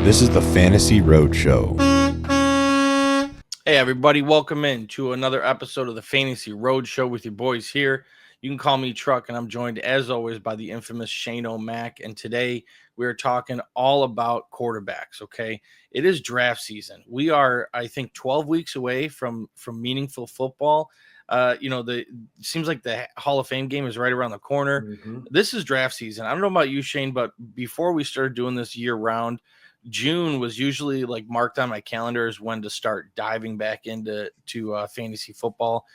This is the Fantasy Roadshow. Hey everybody, welcome in to another episode of the Fantasy Roadshow with your boys here. You can call me Truck, and I'm joined as always by the infamous Shane O'Mac. And today we're talking all about quarterbacks. Okay, it is draft season. We are, I think, 12 weeks away from meaningful football. It seems like the Hall of Fame game is right around the corner. This is draft season. I don't know about you, Shane, but before we started doing this year round, June was usually like marked on my calendar as when to start diving back into fantasy football.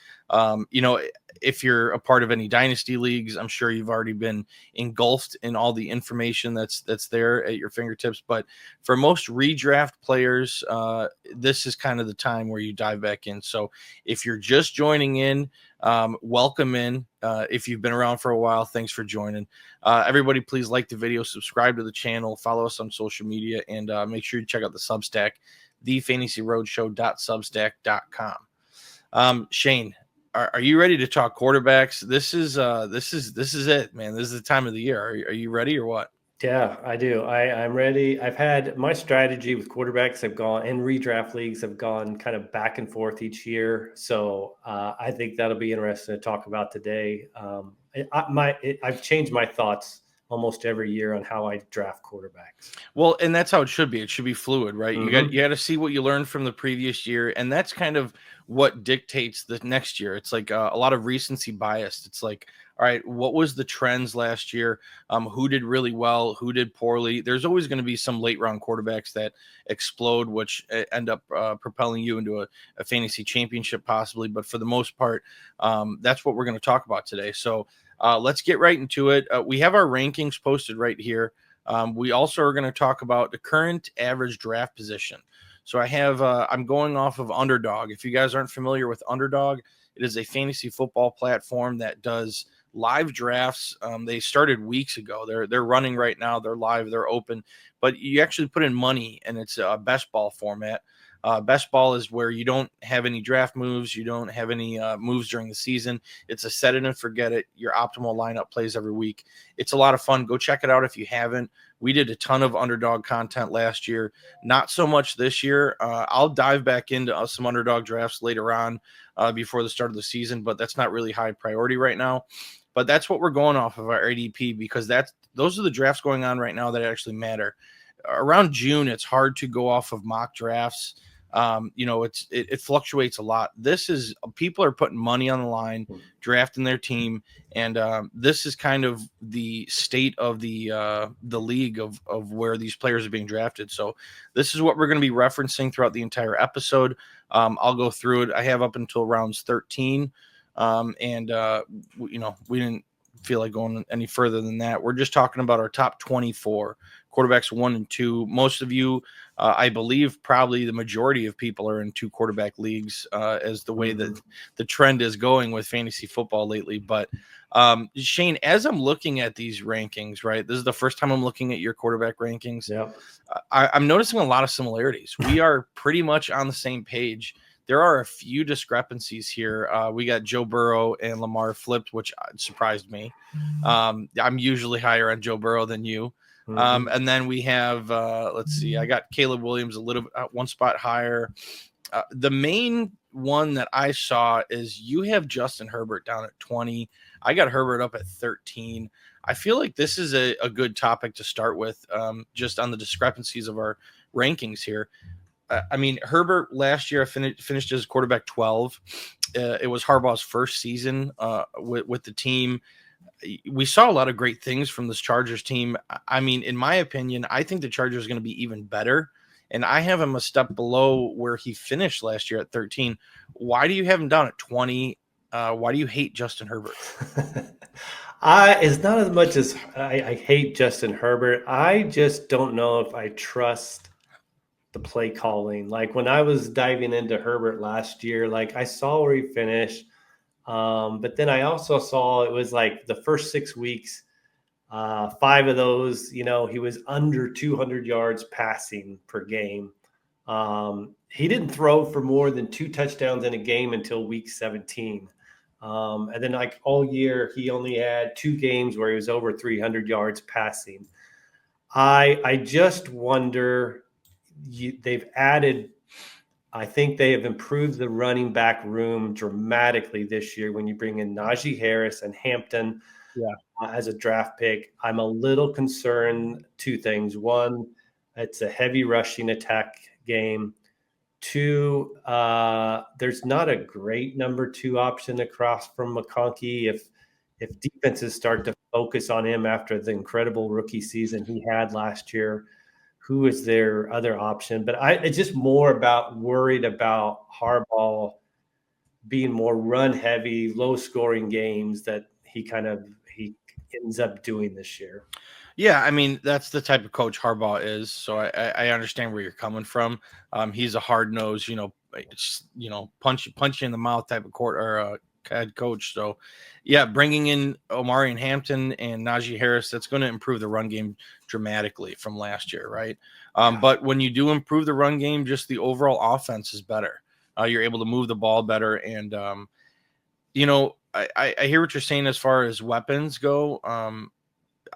If you're a part of any dynasty leagues, I'm sure you've already been engulfed in all the information that's there at your fingertips. But for most redraft players, this is kind of the time where you dive back in. So if you're just joining in, welcome in. If you've been around for a while, thanks for joining. Everybody, please like the video, subscribe to the channel, follow us on social media, and make sure you check out the Substack, thefantasyroadshow.substack.com. Shane, are you ready to talk quarterbacks? This is it, man. This is the time of the year. Are you ready or what? Yeah, I do. I'm ready. I've had my strategy with quarterbacks. I've gone in redraft leagues. I've gone kind of back and forth each year. So I think that'll be interesting to talk about today. I've changed my thoughts almost every year on how I draft quarterbacks. Well, and that's how it should be. It should be fluid, right? You got to see what you learned from the previous year, and that's kind of what dictates the next year. It's like a lot of recency bias. It's like, all right, what was the trends last year? Who did really well? Who did poorly? There's always going to be some late round quarterbacks that explode, which end up propelling you into a fantasy championship possibly. But for the most part, that's what we're going to talk about today. So let's get right into it. We have our rankings posted right here. We also are going to talk about the current average draft position. So I'm going off of Underdog. If you guys aren't familiar with Underdog, it is a fantasy football platform that does live drafts. They started weeks ago. They're running right now. They're live. They're open. But you actually put in money, and it's a best ball format. Best ball is where you don't have any draft moves. You don't have any moves during the season. It's a set it and forget it. Your optimal lineup plays every week. It's a lot of fun. Go check it out if you haven't. We did a ton of Underdog content last year. Not so much this year. I'll dive back into some Underdog drafts later on before the start of the season, but that's not really high priority right now. But that's what we're going off of our ADP because those are the drafts going on right now that actually matter. Around June, it's hard to go off of mock drafts. It fluctuates a lot. This is people are putting money on the line, drafting their team, and this is kind of the state of the league of where these players are being drafted. So this is what we're going to be referencing throughout the entire episode. I'll go through it. I have up until rounds 13, we didn't feel like going any further than that. We're just talking about our top 24 quarterbacks, 1 and 2. Most of you, I believe, probably the majority of people are in 2 quarterback leagues, as the way that the trend is going with fantasy football lately. But Shane, as I'm looking at these rankings, right, this is the first time I'm looking at your quarterback rankings. Yeah, I'm noticing a lot of similarities. We are pretty much on the same page. There are a few discrepancies here. We got Joe Burrow and Lamar flipped, which surprised me. I'm usually higher on Joe Burrow than you. And then we have, let's see, I got Caleb Williams a little one spot higher. The main one that I saw is you have Justin Herbert down at 20. I got Herbert up at 13. I feel like this is a good topic to start with, just on the discrepancies of our rankings here. Herbert last year finished as quarterback 12. It was Harbaugh's first season with the team. We saw a lot of great things from this Chargers team. In my opinion, I think the Chargers are going to be even better. And I have him a step below where he finished last year at 13. Why do you have him down at 20? Why do you hate Justin Herbert? It's not as much as I hate Justin Herbert. I just don't know if I trust the play calling. Like when I was diving into Herbert last year, like I saw where he finished. But then I also saw it was like the first 6 weeks, 5 of those, he was under 200 yards passing per game. He didn't throw for more than 2 touchdowns in a game until week 17. And then like all year, he only had 2 games where he was over 300 yards passing. I just wonder they've added. I think they have improved the running back room dramatically this year when you bring in Najee Harris and Hampton as a draft pick. I'm a little concerned, two things. One, it's a heavy rushing attack game. Two, there's not a great number 2 option across from McConkey. If defenses start to focus on him after the incredible rookie season he had last year, who is their other option? But it's just more about worried about Harbaugh being more run heavy, low scoring games that he ends up doing this year. Yeah, I mean, that's the type of coach Harbaugh is. So I understand where you're coming from. He's a hard nosed, punch you in the mouth type of head coach. So, yeah, bringing in Omari and Hampton and Najee Harris, that's going to improve the run game dramatically from last year, right? But when you do improve the run game, just the overall offense is better. You're able to move the ball better. And, I hear what you're saying as far as weapons go.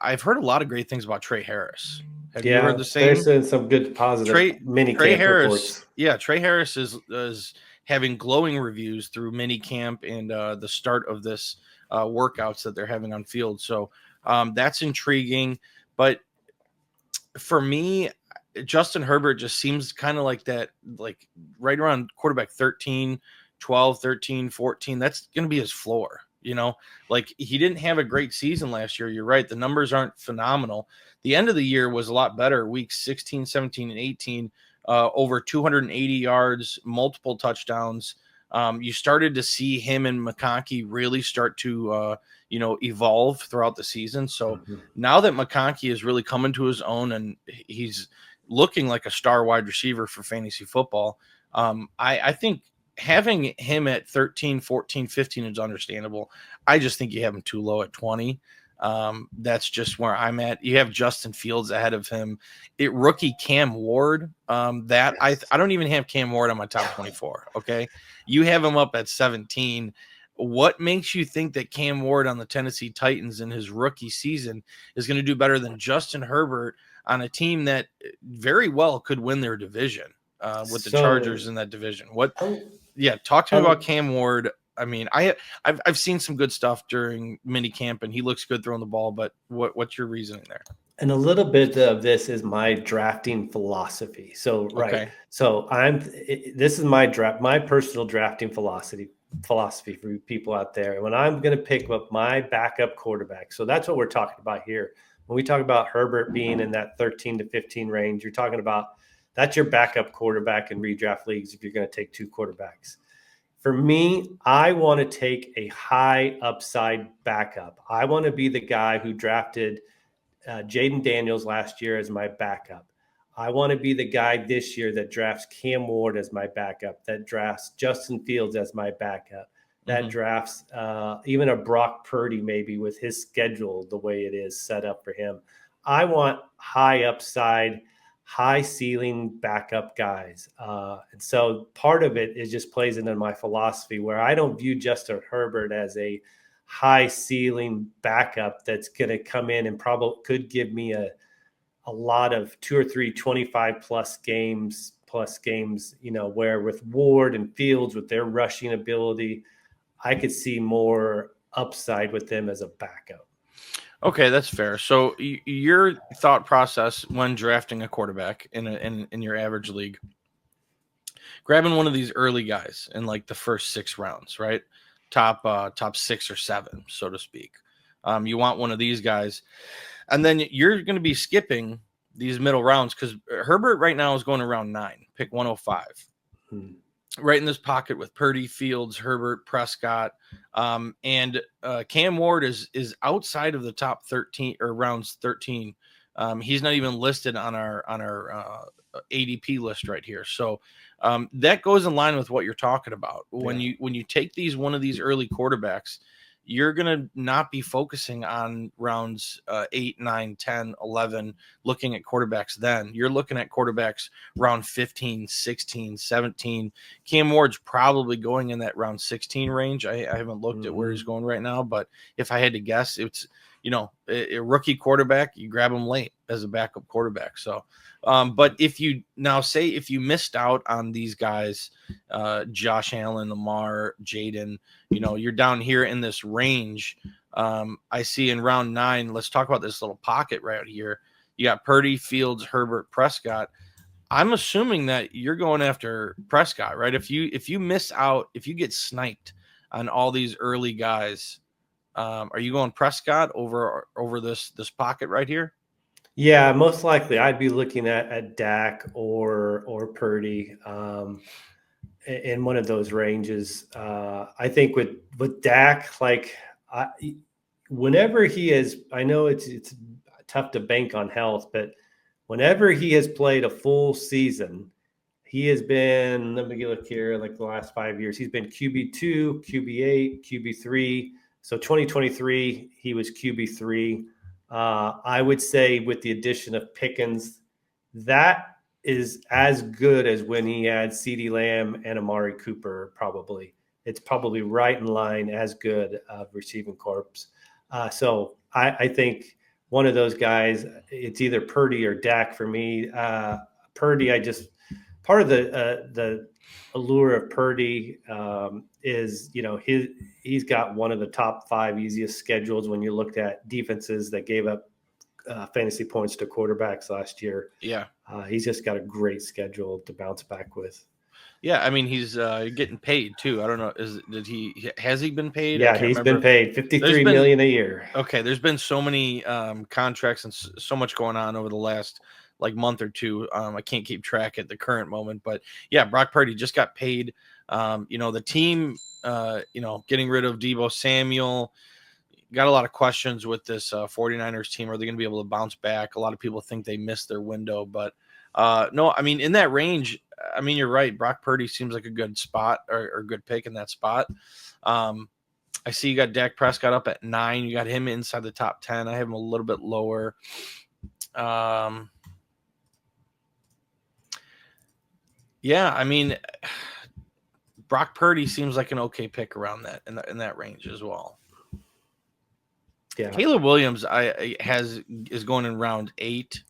I've heard a lot of great things about Trey Harris. Have you heard the same? There's been some good positive mini camp reports. Yeah, Trey Harris is having glowing reviews through mini camp and the start of this workouts that they're having on field. So that's intriguing. But for me, Justin Herbert just seems kind of like that, like right around quarterback 13, 12, 13, 14. That's going to be his floor. Like he didn't have a great season last year. You're right. The numbers aren't phenomenal. The end of the year was a lot better. Weeks 16, 17, and 18, over 280 yards, multiple touchdowns. You started to see him and McConkey really start to, evolve throughout the season. So now that McConkey is really coming to his own and he's looking like a star wide receiver for fantasy football, I think having him at 13, 14, 15 is understandable. I just think you have him too low at 20. That's just where I'm at. You have Justin Fields ahead of him. Rookie Cam Ward. I don't even have Cam Ward on my top 24. Okay. You have him up at 17. What makes you think that Cam Ward on the Tennessee Titans in his rookie season is going to do better than Justin Herbert on a team that very well could win their division with the Chargers in that division? Talk to me about Cam Ward. I mean, I've seen some good stuff during mini camp, and he looks good throwing the ball. But what's your reasoning there? And a little bit of this is my drafting philosophy. So this is my personal drafting philosophy for people out there. When I'm going to pick up my backup quarterback, so that's what we're talking about here. When we talk about Herbert being in that 13 to 15 range, you're talking about that's your backup quarterback in redraft leagues if you're going to take 2 quarterbacks. For me, I want to take a high upside backup. I want to be the guy who drafted Jayden Daniels last year as my backup. I want to be the guy this year that drafts Cam Ward as my backup, that drafts Justin Fields as my backup, that drafts even a Brock Purdy maybe with his schedule the way it is set up for him. I want high upside, high ceiling backup guys. And so part of it is just plays into my philosophy where I don't view Justin Herbert as a high ceiling backup that's going to come in and probably could give me a lot of 2 or 3 25 plus games, where with Ward and Fields with their rushing ability, I could see more upside with them as a backup. Okay, that's fair. So your thought process when drafting a quarterback in your average league, grabbing one of these early guys in like the first 6 rounds, right? Top 6 or 7, so to speak. You want one of these guys, and then you're going to be skipping these middle rounds because Herbert right now is going around 9, pick 105. Right in this pocket with Purdy, Fields, Herbert, Prescott, and Cam Ward is outside of the top 13 or rounds 13. He's not even listed on our ADP list right here. So that goes in line with what you're talking about. When you take one of these early quarterbacks, you're going to not be focusing on rounds 8, 9, 10, 11, looking at quarterbacks then. You're looking at quarterbacks round 15, 16, 17. Cam Ward's probably going in that round 16 range. I haven't looked at where he's going right now, but if I had to guess, it's a rookie quarterback, you grab him late as a backup quarterback. So, but if you missed out on these guys, Josh Allen, Lamar, Jayden, you're down here in this range. I see in round 9, let's talk about this little pocket right here. You got Purdy, Fields, Herbert, Prescott. I'm assuming that you're going after Prescott, right? If you miss out, if you get sniped on all these early guys, are you going Prescott over this pocket right here? Yeah, most likely I'd be looking at Dak or Purdy in one of those ranges. I think with Dak, like whenever he is, I know it's tough to bank on health, but whenever he has played a full season, he has been, let me look here, like the last 5 years, he's been QB2, QB8, QB3. So 2023, he was QB3. I would say with the addition of Pickens, that is as good as when he had CeeDee Lamb and Amari Cooper, probably. It's probably right in line as good of receiving corps. So I think one of those guys, it's either Purdy or Dak for me. Purdy, part of the allure of Purdy is, he's got one of the top 5 easiest schedules when you looked at defenses that gave up fantasy points to quarterbacks last year. Yeah. He's just got a great schedule to bounce back with. Yeah, I mean, he's getting paid too. I don't know, has he been paid? Yeah, he's been paid $53 million a year. Okay, there's been so many contracts and so much going on over the last month or two. I can't keep track at the current moment, but yeah, Brock Purdy just got paid. The team, getting rid of Deebo Samuel, got a lot of questions with this 49ers team. Are they going to be able to bounce back? A lot of people think they missed their window, but no, I mean, in that range, I mean, you're right. Brock Purdy seems like a good spot or good pick in that spot. I see you got Dak Prescott up at 9. You got him inside the top 10. I have him a little bit lower. Yeah, I mean, Brock Purdy seems like an okay pick around that in that range as well. Yeah, Caleb Williams is going in round 8.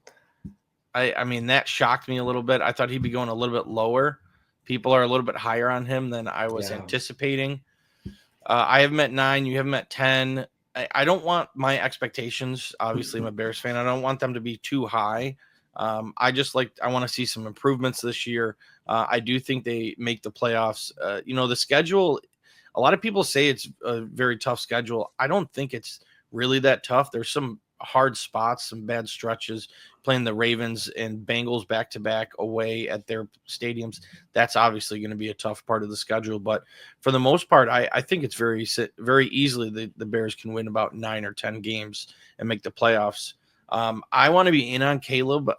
I mean, that shocked me a little bit. I thought he'd be going a little bit lower. People are a little bit higher on him than I was anticipating. I have him at 9. You have him at 10. I don't want my expectations. Obviously, I'm a Bears fan. I don't want them to be too high. I want to see some improvements this year. I do think they make the playoffs. The schedule, a lot of people say it's a very tough schedule. I don't think it's really that tough. There's some hard spots, some bad stretches, playing the Ravens and Bengals back-to-back away at their stadiums. That's obviously going to be a tough part of the schedule. But for the most part, I think it's very, very easily the Bears can win about 9 or 10 games and make the playoffs. I want to be in on Caleb,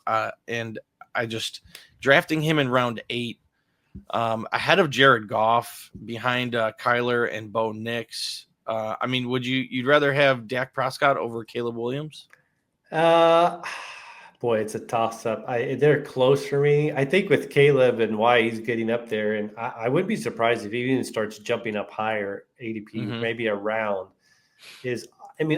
and I just drafting him in round 8 ahead of Jared Goff, behind Kyler and Bo Nix. I mean, you'd rather have Dak Prescott over Caleb Williams? Boy, it's a toss-up. They're close for me. I think with Caleb and why he's getting up there, and I wouldn't be surprised if he even starts jumping up higher, ADP, maybe a round.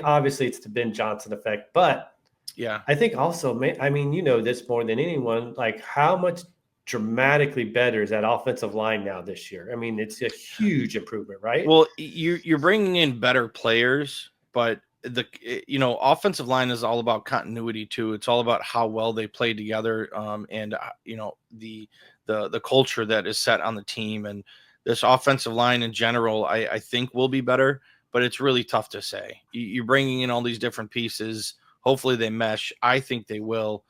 Obviously it's the Ben Johnson effect, but yeah, I think also, this more than anyone, like how much dramatically better is that offensive line now this year? I mean, it's a huge improvement, right? Well, you're bringing in better players, but the offensive line is all about continuity too. It's all about how well they play together, and the culture that is set on the team. And this offensive line in general, I think will be better, but it's really tough to say. You're bringing in all these different pieces. Hopefully they mesh. I think they will.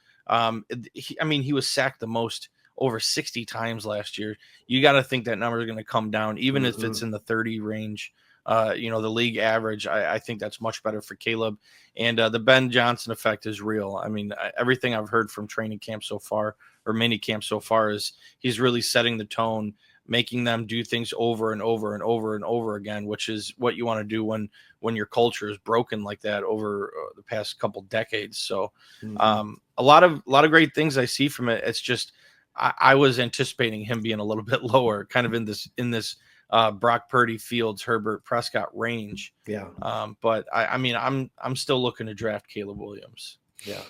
He was sacked the most, over 60 times last year. You got to think that number is going to come down, even if it's in the 30 range. The league average, I think that's much better for Caleb. And the Ben Johnson effect is real. I mean, everything I've heard from training camp so far, or mini camp so far, is he's really setting the tone, making them do things over and over and over and over again, which is what you want to do when your culture is broken like that over the past couple decades. So a lot of great things I see from it. It's just I was anticipating him being a little bit lower, kind of in this Brock Purdy, Fields, Herbert, Prescott range. Yeah. But I mean, I'm still looking to draft Caleb Williams. Yeah.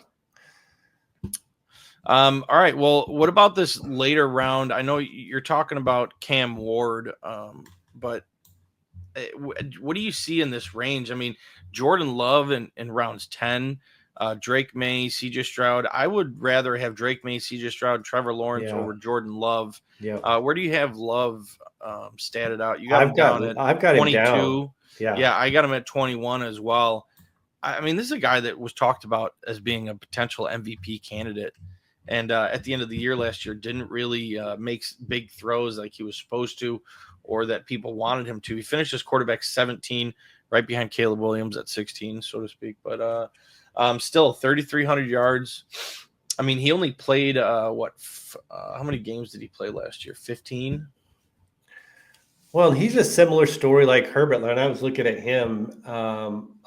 All right. Well, what about this later round? I know you're talking about Cam Ward, but what do you see in this range? I mean, Jordan Love in rounds 10, Drake Maye, CJ Stroud. I would rather have Drake Maye, CJ Stroud, Trevor Lawrence over Jordan Love. Yeah. Where do you have Love statted out? You got him down at I've got 22. Him down. Yeah, I got him at 21 as well. I mean, this is a guy that was talked about as being a potential MVP candidate. And at the end of the year last year, didn't really make big throws like he was supposed to, or that people wanted him to. He finished as quarterback 17, right behind Caleb Williams at 16, so to speak. But still 3,300 yards. I mean, he only played how many games did he play last year? 15. Well, he's a similar story like Herbert. When I was looking at him,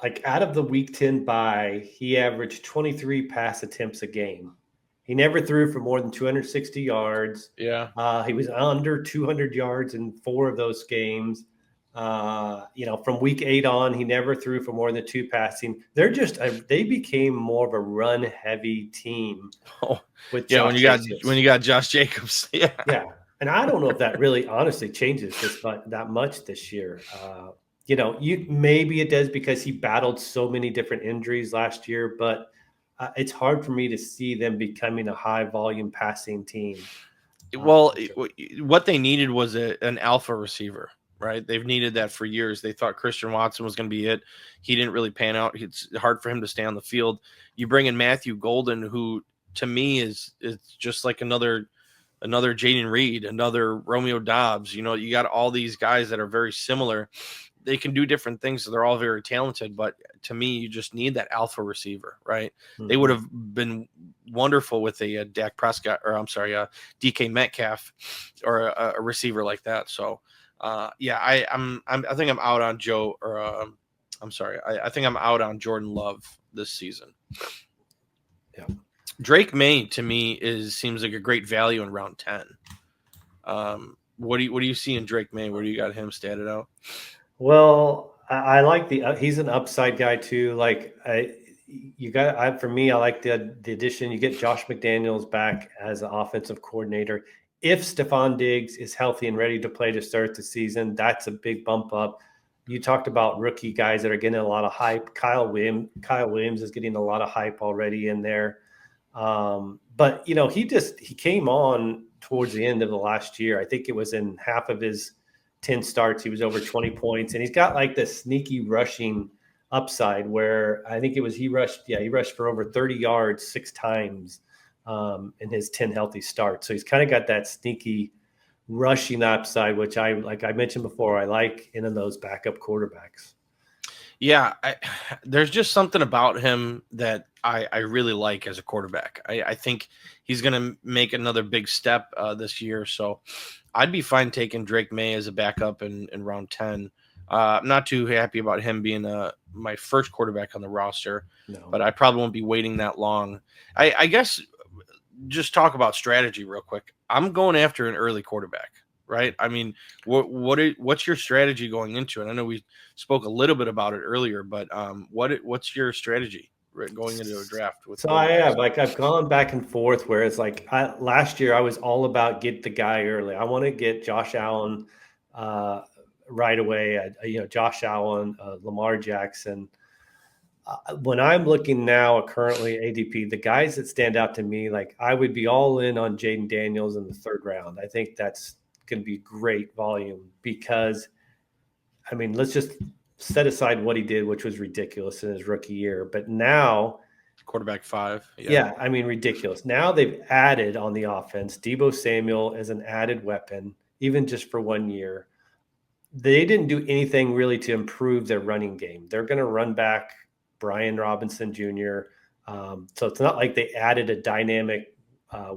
like out of the Week 10 bye, he averaged 23 pass attempts a game. He never threw for more than 260 yards. Yeah. He was under 200 yards in 4 of those games. From Week 8 on, he never threw for more than 2 passing. They became more of a run-heavy team. When you got Josh Jacobs. Yeah. And I don't know if that really honestly changes that much this year. Maybe it does because he battled so many different injuries last year, but it's hard for me to see them becoming a high volume passing team. Well, what they needed was an alpha receiver, right? They've needed that for years. They thought Christian Watson was going to be it. He didn't really pan out. It's hard for him to stay on the field. You bring in Matthew Golden, who to me is just like another Jayden Reed, another Romeo Dobbs. You got all these guys that are very similar. They can do different things, so they're all very talented. But to me, you just need that alpha receiver, right? Mm-hmm. They would have been wonderful with a Dak Prescott, or I'm sorry, DK Metcalf, or a receiver like that. So, I think I'm out on Joe, or I think I'm out on Jordan Love this season. Yeah. Drake Maye to me seems like a great value in round 10. What do you see in Drake Maye? Where do you got him statted out? Well, I like he's an upside guy too. Like for me, I like the addition. You get Josh McDaniels back as an offensive coordinator. If Stephon Diggs is healthy and ready to play to start the season, that's a big bump up. You talked about rookie guys that are getting a lot of hype. Kyle Williams is getting a lot of hype already in there. But he came on towards the end of the last year. I think it was in half of his 10 starts, he was over 20 points, and he's got like this sneaky rushing upside where I think he rushed for over 30 yards 6 times in his 10 healthy starts. So he's kind of got that sneaky rushing upside, which I mentioned before, I like in those backup quarterbacks. Yeah, there's just something about him that I really like as a quarterback. I think he's going to make another big step this year. So I'd be fine taking Drake Maye as a backup in round 10. I'm not too happy about him being my first quarterback on the roster, but I probably won't be waiting that long. I guess just talk about strategy real quick. I'm going after an early quarterback. Right. I mean, what's your strategy going into it? I know we spoke a little bit about it earlier, but what's your strategy going into a draft? I've gone back and forth where it's like last year I was all about get the guy early. I want to get Josh Allen right away. Josh Allen, Lamar Jackson. When I'm looking now currently ADP, the guys that stand out to me, like I would be all in on Jayden Daniels in the 3rd round. I think that's going to be great volume because, I mean, let's just set aside what he did, which was ridiculous in his rookie year. But now, quarterback 5. Yeah, I mean, ridiculous. Now they've added on the offense Deebo Samuel as an added weapon, even just for 1 year. They didn't do anything really to improve their running game. They're going to run back Brian Robinson Jr. So it's not like they added a dynamic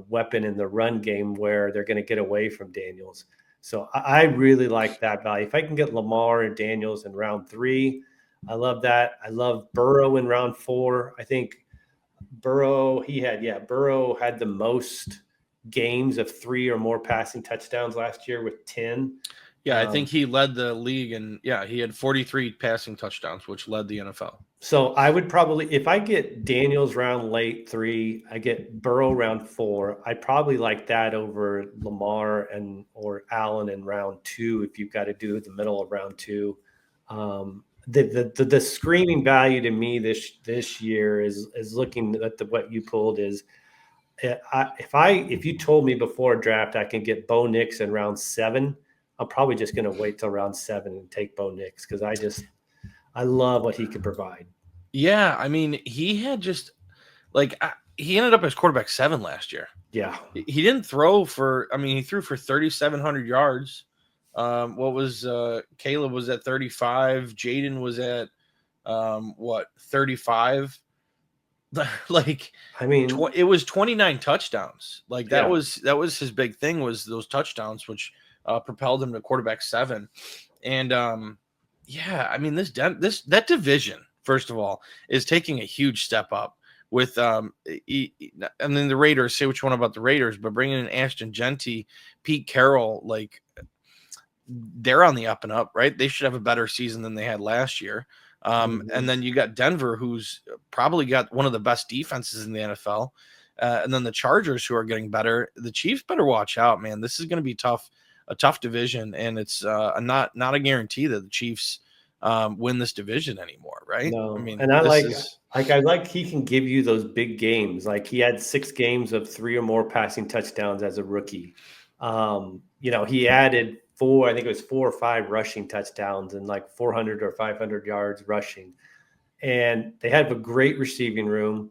weapon in the run game where they're going to get away from Daniels. So I really like that value. If I can get Lamar and Daniels in round 3, I love that. I love Burrow in round 4. I think Burrow had the most games of 3 or more passing touchdowns last year with 10. Yeah, I think he led the league, and he had 43 passing touchdowns, which led the NFL. So I would probably, if I get Daniels round late 3, I get Burrow round 4. I probably like that over Lamar or Allen in round 2 if you've got to do the middle of round 2. The screaming value to me this year is looking at what you pulled is if you told me before draft I can get Bo Nix in round 7, I'm probably just going to wait till round 7 and take Bo Nix because I love what he could provide. Yeah, I mean, he had just he ended up as quarterback 7 last year. Yeah, he didn't throw for. I mean, he threw for 3,700 yards. What was Caleb was at 35. Jayden was at 35. Like, I mean, it was 29 touchdowns. Like that was his big thing, was those touchdowns, which propelled him to quarterback 7. And I mean, that division, first of all, is taking a huge step up with and then the Raiders. Say what you want about the Raiders, but bringing in Ashton Genty, Pete Carroll, like, they're on the up and up, right? They should have a better season than they had last year. And then you got Denver, who's probably got one of the best defenses in the NFL. And then the Chargers, who are getting better. The Chiefs better watch out, man. This is going to be a tough division, and it's not a guarantee that the Chiefs win this division anymore, right? No, I mean, and I like he can give you those big games. Like he had 6 games of 3 or more passing touchdowns as a rookie. He added 4, I think it was 4 or 5 rushing touchdowns and like 400 or 500 yards rushing. And they have a great receiving room.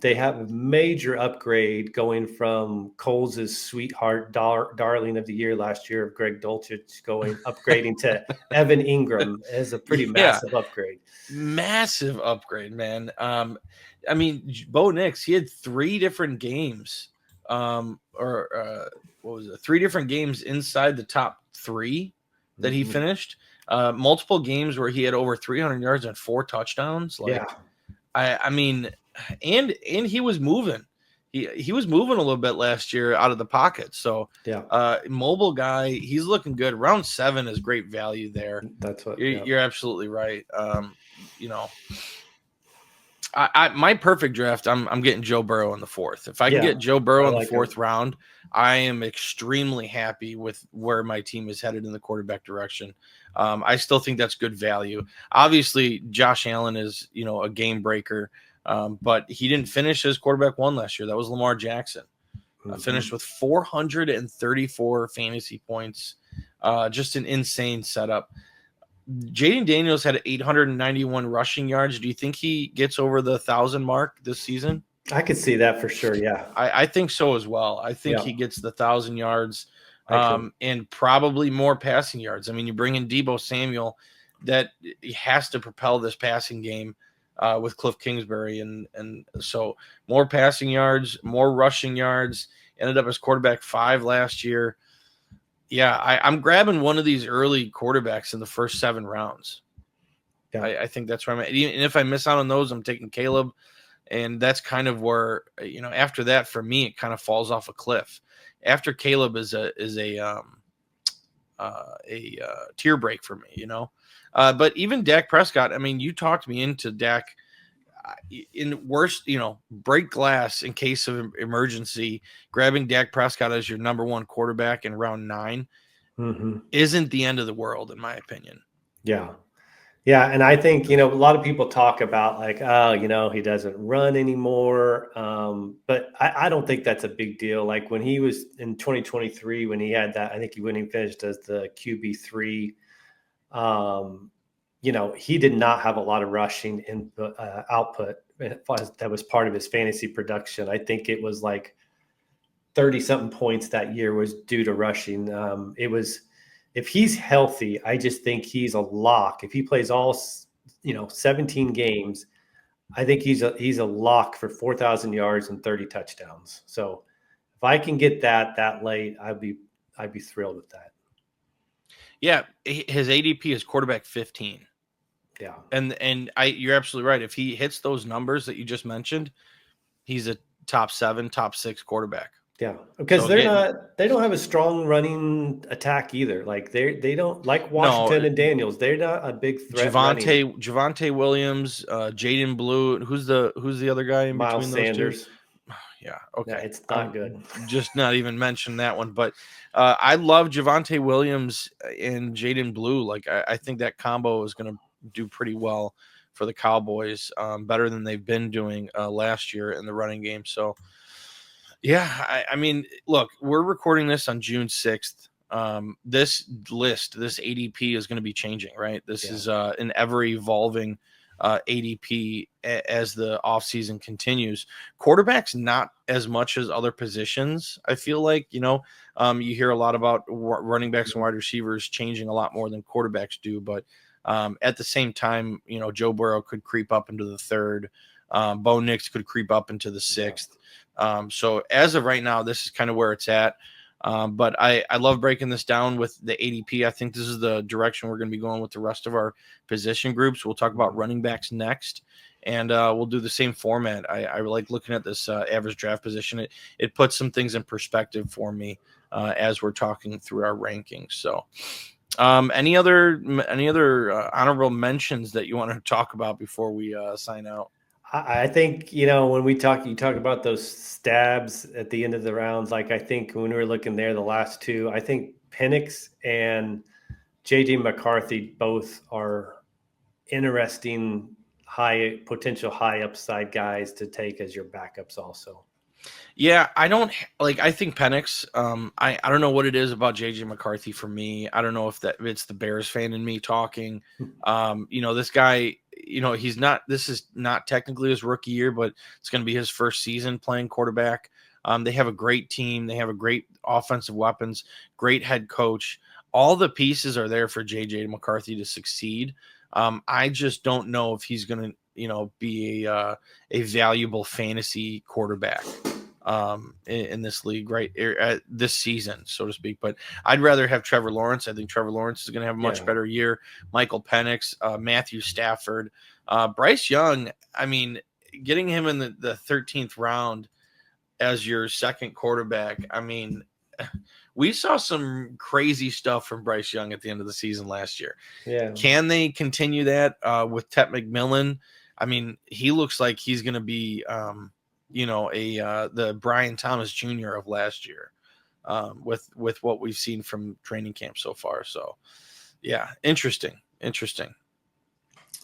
They have a major upgrade going from Coles's sweetheart darling of the year last year of Greg Dulcich upgrading to Evan Ingram is a pretty massive upgrade. Massive upgrade, man. I mean, Bo Nix, he had 3 different games, what was it? 3 different games inside the top 3 that he finished. Multiple games where he had over 300 yards and 4 touchdowns. I mean, and he was moving. He was moving a little bit last year out of the pocket. So mobile guy, he's looking good. Round 7 is great value there. That's what you're absolutely right. My perfect draft, I'm getting Joe Burrow in the 4th. If I can get Joe Burrow in the 4th round, I am extremely happy with where my team is headed in the quarterback direction. I still think that's good value. Obviously, Josh Allen is, a game breaker, but he didn't finish as quarterback 1 last year. That was Lamar Jackson. Finished with 434 fantasy points. Just an insane setup. Jayden Daniels had 891 rushing yards. Do you think he gets over the 1,000 mark this season? I could see that for sure. Yeah, I think so as well. I think he gets the 1,000 yards, and probably more passing yards. I mean, you bring in Deebo Samuel, that he has to propel this passing game with Cliff Kingsbury, and so more passing yards, more rushing yards. Ended up as quarterback 5 last year. Yeah, I'm grabbing one of these early quarterbacks in the first 7 rounds. Yeah. I think that's where I'm at. And if I miss out on those, I'm taking Caleb. And that's kind of where, after that, for me, it kind of falls off a cliff. After Caleb is a tear break for me, But even Dak Prescott, I mean, you talked me into Dak in worst, break glass in case of emergency. Grabbing Dak Prescott as your number 1 quarterback in round 9 isn't the end of the world, in my opinion. Yeah, and I think, a lot of people talk about like, he doesn't run anymore. But I don't think that's a big deal. Like when he was in 2023, when he had that, I think when he finished as the QB3, he did not have a lot of rushing output. That was part of his fantasy production. I think it was like 30-something points that year was due to rushing. If he's healthy, I just think he's a lock. If he plays all, 17 games, I think he's a lock for 4,000 yards and 30 touchdowns. So if I can get that late, I'd be thrilled with that. Yeah, his ADP is quarterback 15. Yeah, and you're absolutely right. If he hits those numbers that you just mentioned, he's a top 7, top 6 quarterback. Yeah, because So they don't have a strong running attack either. Like they don't like Washington and Daniels. They're not a big threat. Javonte Williams, Jayden Blue. Who's the other guy in Miles between those Sanders. two? Yeah, okay. No, it's not good. Just not even mention that one. But I love Javonte Williams and Jayden Blue. Like I think that combo is going to do pretty well for the Cowboys, better than they've been doing last year in the running game. So, yeah, I mean, look, we're recording this on June 6th. This ADP is going to be changing, right? This is an ever evolving ADP as the offseason continues. Quarterbacks, not as much as other positions. I feel like, you hear a lot about running backs and wide receivers changing a lot more than quarterbacks do. But at the same time, Joe Burrow could creep up into the third. Bo Nix could creep up into the sixth. So as of right now, this is kind of where it's at. But I love breaking this down with the ADP. I think this is the direction we're going to be going with the rest of our position groups. We'll talk about running backs next, and we'll do the same format. I like looking at this average draft position. It puts some things in perspective for me as we're talking through our rankings. So any other honorable mentions that you want to talk about before we sign out? I think, when you talk about those stabs at the end of the rounds, like I think when we were looking there, the last two, I think Penix and JJ McCarthy both are interesting, potential high upside guys to take as your backups also. Yeah, I think Penix, I don't know what it is about JJ McCarthy for me. I don't know if it's the Bears fan in me talking. This guy, this is not technically his rookie year, but it's going to be his first season playing quarterback. They have a great team. They have a great offensive weapons, great head coach. All the pieces are there for JJ McCarthy to succeed. I just don't know if he's going to, be a valuable fantasy quarterback in this league, right? This season, so to speak. But I'd rather have Trevor Lawrence. I think Trevor Lawrence is going to have a much better year. Michael Penix, Matthew Stafford, Bryce Young. I mean, getting him in the 13th round as your second quarterback. I mean, we saw some crazy stuff from Bryce Young at the end of the season last year. Yeah. Can they continue that with Tet McMillan? I mean, he looks like he's going to be the Brian Thomas Jr. of last year, with what we've seen from training camp so far. So, yeah, interesting.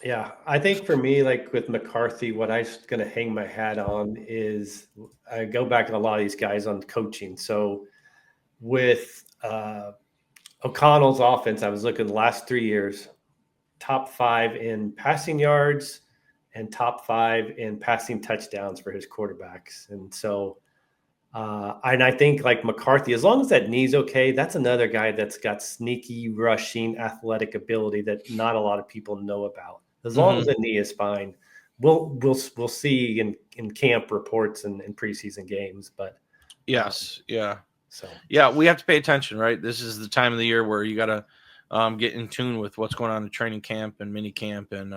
Yeah, I think for me, like with McCarthy, what I'm going to hang my hat on is I go back to a lot of these guys on coaching. So with O'Connell's offense, I was looking the last 3 years, top 5 in passing yards and top 5 in passing touchdowns for his quarterbacks. And so, and I think like McCarthy, as long as that knee's okay, that's another guy that's got sneaky rushing athletic ability that not a lot of people know about. As long as the knee is fine, we'll see in camp reports and in preseason games. But yes, yeah. So yeah, we have to pay attention, right? This is the time of the year where you got to get in tune with what's going on in training camp and mini camp, and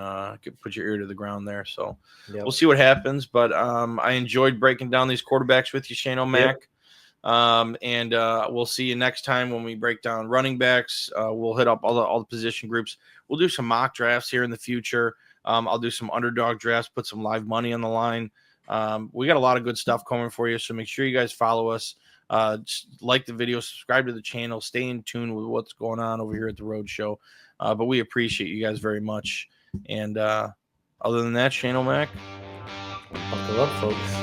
put your ear to the ground there. So we'll see what happens. But I enjoyed breaking down these quarterbacks with you, Shane O'Mac. And we'll see you next time when we break down running backs. We'll hit up all the position groups. We'll do some mock drafts here in the future. I'll do some underdog drafts, put some live money on the line. We got a lot of good stuff coming for you, so make sure you guys follow us. Just like the video, subscribe to the channel, stay in tune with what's going on over here at the Road Show. But we appreciate you guys very much. And other than that, Shane O'Mac. Buckle up, folks.